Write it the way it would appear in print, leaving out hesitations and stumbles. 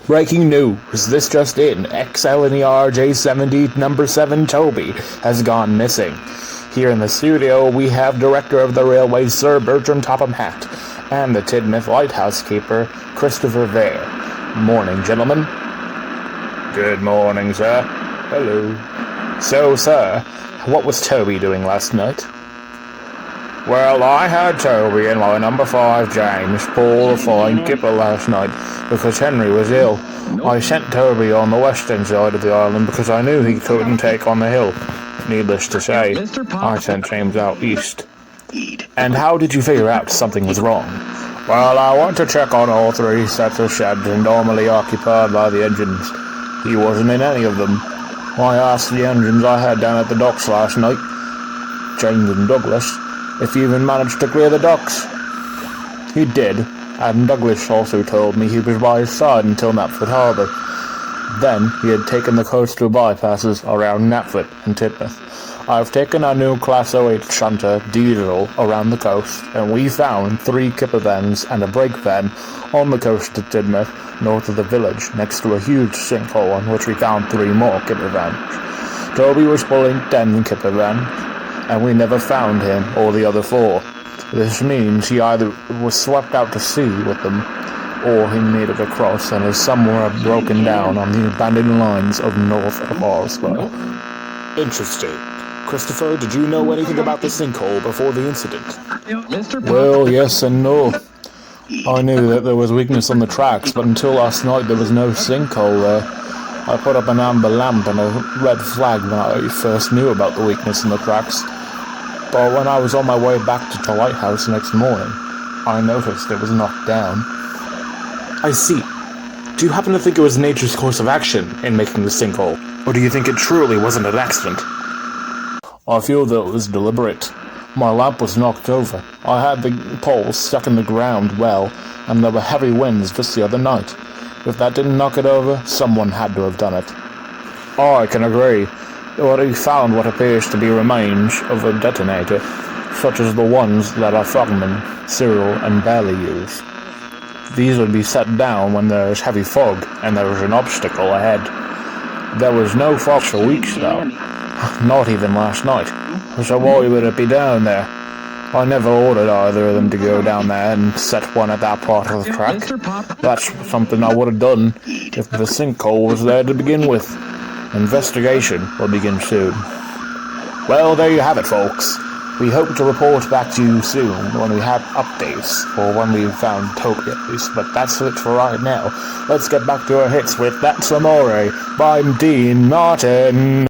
Breaking news, this just in, XL in the RJ70 number 7 Toby has gone missing. Here in the studio we have Director of the Railway Sir Bertram Topham Hatt and the Tidmouth Lighthouse Keeper Christopher Vare. Morning, gentlemen. Good morning, sir. Hello. So, sir, what was Toby doing last night? Well, I had Toby and my number 5 James pull the flying kipper last night because Henry was ill. I sent Toby on the western side of the island because I knew he couldn't take on the hill. Needless to say, I sent James out east. And how did you figure out something was wrong? Well, I went to check on all 3 sets of sheds normally occupied by the engines. He wasn't in any of them. I asked the engines I had down at the docks last night, James and Douglas, if he even managed to clear the docks. He did, and Douglas also told me he was by his side until Knapford Harbour. Then he had taken the coastal bypasses around Knapford and Tidmouth. I've taken our new Class 08 shunter diesel around the coast, and we found 3 kipper vans and a brake van on the coast of Tidmouth, north of the village, next to a huge sinkhole on which we found 3 more kipper vans. Toby was pulling 10 kipper vans, and we never found him or the other 4. This means he either was swept out to sea with them, or he made it across and is somewhere broken down on the abandoned lines of north of Oslo. Interesting. Christopher, did you know anything about the sinkhole before the incident? Well, yes and no. I knew that there was weakness on the tracks, but until last night there was no sinkhole there. I put up an amber lamp and a red flag when I first knew about the weakness in the tracks. But when I was on my way back to the lighthouse next morning, I noticed it was knocked down. I see. Do you happen to think it was nature's course of action in making the sinkhole, or do you think it truly wasn't an accident? I feel that it was deliberate. My lamp was knocked over. I had the pole stuck in the ground well, and there were heavy winds just the other night. If that didn't knock it over, someone had to have done it. I can agree. But he found what appears to be remains of a detonator, such as the ones that our frogmen, Cyril and Bailey use. These would be set down when there is heavy fog and there is an obstacle ahead. There was no fog for weeks though, not even last night, so why would it be down there? I never ordered either of them to go down there and set one at that part of the track. That's something I would have done if the sinkhole was there to begin with. Investigation will begin soon. Well, there you have it, folks. We hope to report back to you soon when we have updates, or when we've found Toby at least, but that's it for right now. Let's get back to our hits with That's Amore by Dean Martin.